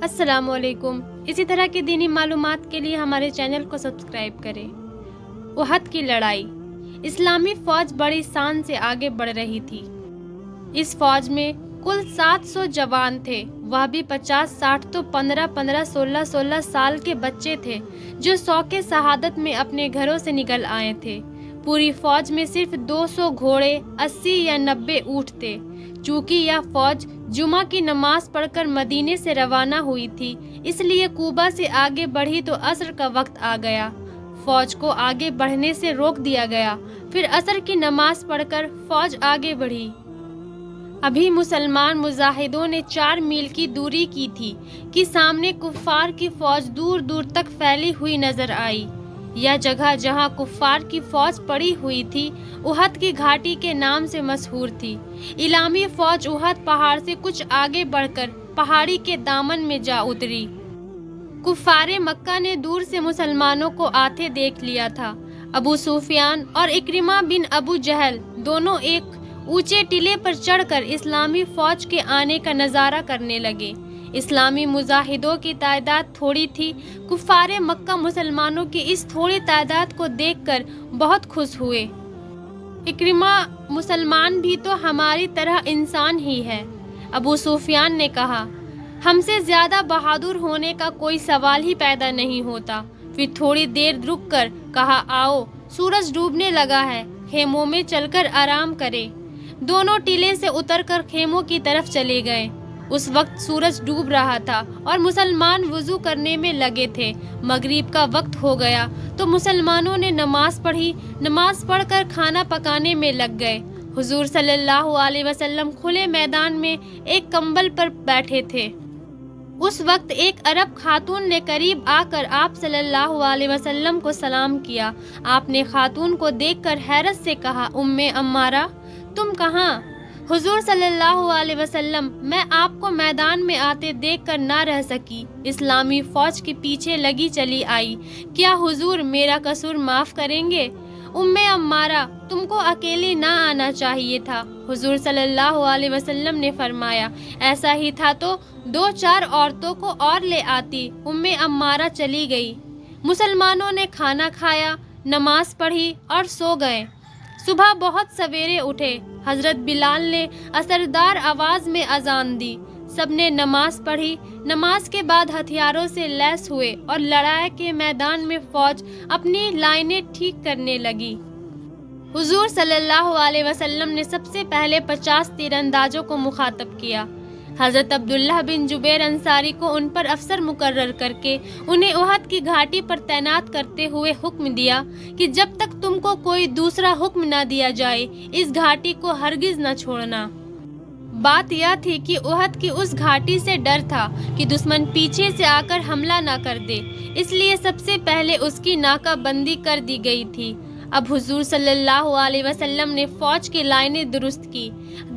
السلام علیکم۔ اسی طرح کی دینی معلومات کے لیے ہمارے چینل کو سبسکرائب کریں۔ احد کی لڑائی۔ اسلامی فوج بڑی شان سے آگے بڑھ رہی تھی۔ اس فوج میں کل 700 جوان تھے، وہ بھی 50-60 تو 15-15 16-16 سال کے بچے تھے جو شوق شہادت میں اپنے گھروں سے نکل آئے تھے۔ پوری فوج میں صرف 200 گھوڑے، 80 یا 90 اونٹ تھے۔ چونکہ یہ فوج جمعہ کی نماز پڑھ کر مدینے سے روانہ ہوئی تھی، اس لیے کوبہ سے آگے بڑھی تو عصر کا وقت آ گیا۔ فوج کو آگے بڑھنے سے روک دیا گیا۔ پھر عصر کی نماز پڑھ کر فوج آگے بڑھی۔ ابھی مسلمان مجاہدوں نے 4 میل کی دوری کی تھی کہ سامنے کفار کی فوج دور دور تک پھیلی ہوئی نظر آئی۔ یہ جگہ جہاں کفار کی فوج پڑی ہوئی تھی احد کی گھاٹی کے نام سے مشہور تھی۔ اسلامی فوج احد پہاڑ سے کچھ آگے بڑھ کر پہاڑی کے دامن میں جا اتری۔ کفار مکہ نے دور سے مسلمانوں کو آتے دیکھ لیا تھا۔ ابو سفیان اور اکرمہ بن ابو جہل دونوں ایک اونچے ٹلے پر چڑھ کر اسلامی فوج کے آنے کا نظارہ کرنے لگے۔ اسلامی مجاہدوں کی تعداد تھوڑی تھی۔ کفار مکہ مسلمانوں کی اس تھوڑی تعداد کو دیکھ کر بہت خوش ہوئے۔ اکرمہ مسلمان بھی تو ہماری طرح انسان ہی ہے۔ ابو سفیان نے کہا، ہم سے زیادہ بہادر ہونے کا کوئی سوال ہی پیدا نہیں ہوتا۔ پھر تھوڑی دیر رک کر کہا، آؤ سورج ڈوبنے لگا ہے، خیموں میں چل کر آرام کریں۔ دونوں ٹیلے سے اتر کر خیموں کی طرف چلے گئے۔ اس وقت سورج ڈوب رہا تھا اور مسلمان وضو کرنے میں لگے تھے۔ مغرب کا وقت ہو گیا تو مسلمانوں نے نماز پڑھی۔ نماز پڑھ کر کھانا پکانے میں لگ گئے۔ حضور صلی اللہ علیہ وسلم کھلے میدان میں ایک کمبل پر بیٹھے تھے۔ اس وقت ایک عرب خاتون نے قریب آ کر آپ صلی اللہ علیہ وسلم کو سلام کیا۔ آپ نے خاتون کو دیکھ کر حیرت سے کہا، ام عمارہ تم کہاں؟ حضور صلی اللہ علیہ وسلم، میں آپ کو میدان میں آتے دیکھ کر نہ رہ سکی، اسلامی فوج کے پیچھے لگی چلی آئی، کیا حضور میرا قصور معاف کریں گے؟ ام عمارہ، تم کو اکیلے نہ آنا چاہیے تھا۔ حضور صلی اللہ علیہ وسلم نے فرمایا، ایسا ہی تھا تو 2-4 عورتوں کو اور لے آتی۔ ام عمارہ چلی گئی۔ مسلمانوں نے کھانا کھایا، نماز پڑھی اور سو گئے۔ صبح بہت سویرے اٹھے۔ حضرت بلال نے اثردار آواز میں اذان دی۔ سب نے نماز پڑھی۔ نماز کے بعد ہتھیاروں سے لیس ہوئے اور لڑائی کے میدان میں فوج اپنی لائنیں ٹھیک کرنے لگی۔ حضور صلی اللہ علیہ وسلم نے سب سے پہلے 50 تیر اندازوں کو مخاطب کیا۔ حضرت عبداللہ بن جبیر انصاری کو ان پر افسر مقرر کر کے انہیں احد کی گھاٹی پر تعینات کرتے ہوئے حکم دیا کہ جب تک تم کو کوئی دوسرا حکم نہ دیا جائے اس گھاٹی کو ہرگز نہ چھوڑنا۔ بات یہ تھی کہ احد کی اس گھاٹی سے ڈر تھا کہ دشمن پیچھے سے آ کر حملہ نہ کر دے، اس لیے سب سے پہلے اس کی ناکہ بندی کر دی گئی تھی۔ اب حضور صلی اللہ علیہ وسلم نے فوج کی لائنیں درست کی۔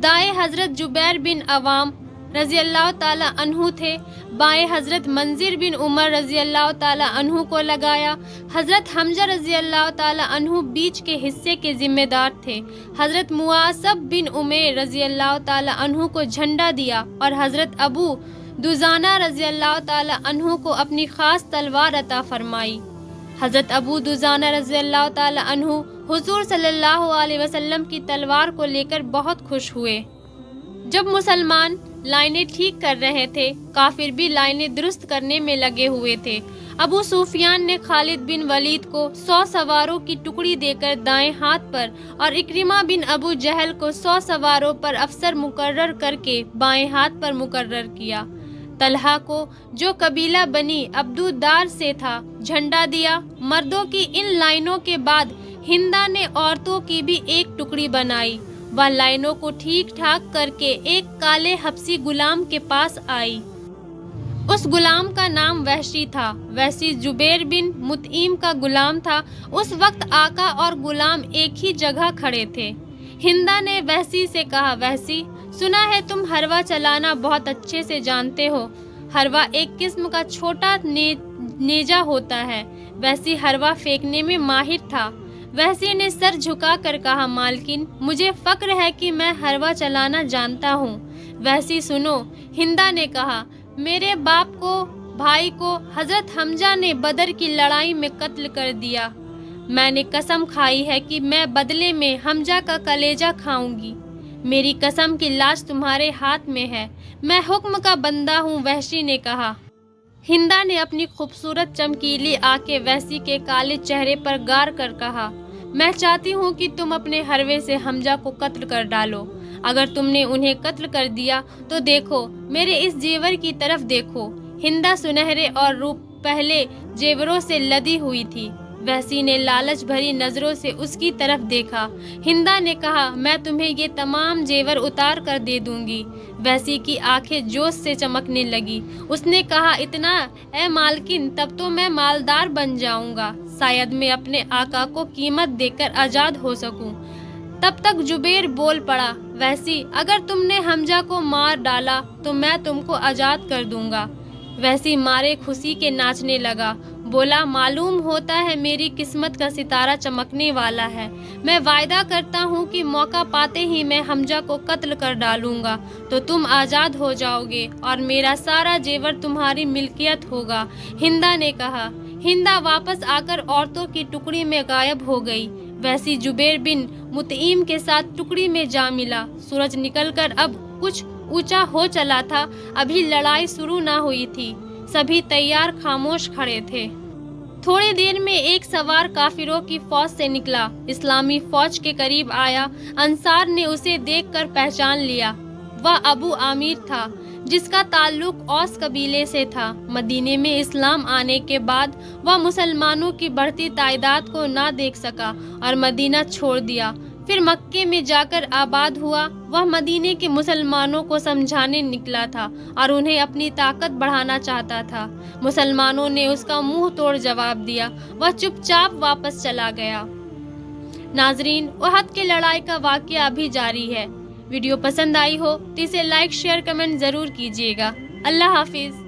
دائیں حضرت جبیر بن عوام رضی اللہ تعالی عنہ تھے، بائیں حضرت منذر بن عمر رضی اللہ تعالی عنہ کو لگایا۔ حضرت حمزہ رضی اللہ تعالی عنہ بیچ کے حصے کے ذمہ دار تھے۔ حضرت معاصب بن عمیر رضی اللہ تعالی عنہ کو جھنڈا دیا اور حضرت ابو دجانہ رضی اللہ تعالی عنہ کو اپنی خاص تلوار عطا فرمائی۔ حضرت ابو دجانہ رضی اللہ تعالی عنہ حضور صلی اللہ علیہ وسلم کی تلوار کو لے کر بہت خوش ہوئے۔ جب مسلمان لائنیں ٹھیک کر رہے تھے، کافر بھی لائنیں درست کرنے میں لگے ہوئے تھے۔ ابو سفیان نے خالد بن ولید کو 100 سواروں کی ٹکڑی دے کر دائیں ہاتھ پر اور اکرمہ بن ابو جہل کو 100 سواروں پر افسر مقرر کر کے بائیں ہاتھ پر مقرر کیا۔ طلحہ کو، جو قبیلہ بنی عبدودار سے تھا، جھنڈا دیا۔ مردوں کی ان لائنوں کے بعد ہندا نے عورتوں کی بھی ایک ٹکڑی بنائی۔ وہ لائنوں کو ٹھیک ٹھاک کر کے ایک کالے حبشی غلام کے پاس آئی۔ اس غلام کا نام وحشی تھا۔ وحشی جبیر بن مطعم کا غلام تھا۔ اس وقت آقا اور غلام ایک ہی جگہ کھڑے تھے۔ ہندا نے وحشی سے کہا، وحشی، سنا ہے تم حروا چلانا بہت اچھے سے جانتے ہو۔ حروا ایک قسم کا چھوٹا نیزہ ہوتا ہے۔ وحشی حروا پھینکنے میں ماہر تھا۔ وحشی نے سر جھکا کر کہا، مالکن، مجھے فخر ہے کہ میں حروا چلانا جانتا ہوں۔ وحشی سنو، ہندا نے کہا، میرے باپ کو بھائی کو حضرت حمزہ نے بدر کی لڑائی میں قتل کر دیا۔ میں نے قسم کھائی ہے کہ میں بدلے میں حمزہ کا کلیجہ کھاؤں گی۔ میری قسم کی لاش تمہارے ہاتھ میں ہے، میں حکم کا بندہ ہوں، وحشی نے کہا۔ ہندا نے اپنی خوبصورت چمکیلی آنکھیں وحشی کے کالے چہرے پر گار کر کہا، میں چاہتی ہوں کہ تم اپنے حروے سے حمزہ کو قتل کر ڈالو۔ اگر تم نے انہیں قتل کر دیا تو دیکھو، میرے اس زیور کی طرف دیکھو۔ ہندا سنہرے اور روپ پہلے زیوروں سے لدی ہوئی تھی۔ وحشی نے لالچ بھری نظروں سے اس کی طرف دیکھا۔ ہندا نے کہا، میں تمہیں یہ تمام زیور اتار کر دے دوں گی۔ وحشی کی آنکھیں جوش سے چمکنے لگی۔ اس نے کہا، اتنا؟ اے مالکن، تب تو میں مالدار بن جاؤں گا، شاید میں اپنے آقا کو قیمت دے کر آزاد ہو سکوں۔ تب تک جبیر بول پڑا، وحشی، اگر تم نے حمزہ کو مار ڈالا تو میں تم کو آزاد کر دوں گا۔ وحشی مارے خوشی کے ناچنے لگا، بولا، معلوم ہوتا ہے میری قسمت کا ستارہ چمکنے والا ہے۔ میں وعدہ کرتا ہوں کہ موقع پاتے ہی میں حمزہ کو قتل کر ڈالوں گا تو تم آزاد ہو جاؤ گے اور میرا سارا زیور تمہاری ملکیت ہوگا۔ ہندا نے کہا۔ ہندا واپس آ کر عورتوں کی ٹکڑی میں غائب ہو گئی۔ وحشی جبیر بن مطعم کے ساتھ ٹکڑی میں جا ملا۔ سورج نکل کر اب کچھ اونچا ہو چلا تھا، ابھی لڑائی شروع نہ ہوئی تھی، سبھی تیار خاموش کھڑے تھے۔ تھوڑی دیر میں ایک سوار کافروں کی فوج سے نکلا، اسلامی فوج کے قریب آیا۔ انصار نے اسے دیکھ کر پہچان لیا، وہ ابو عامر تھا، جس کا تعلق اوس قبیلے سے تھا۔ مدینے میں اسلام آنے کے بعد وہ مسلمانوں کی بڑھتی تعداد کو نہ دیکھ سکا اور مدینہ چھوڑ دیا، پھر مکے میں جا کر آباد ہوا۔ وہ مدینے کے مسلمانوں کو سمجھانے نکلا تھا اور انہیں اپنی طاقت بڑھانا چاہتا تھا۔ مسلمانوں نے اس کا منہ توڑ جواب دیا، وہ چپ چاپ واپس چلا گیا۔ ناظرین، احد کی لڑائی کا واقعہ ابھی جاری ہے۔ ویڈیو پسند آئی ہو تو اسے لائک، شیئر، کمنٹ ضرور کیجیے گا۔ اللہ حافظ۔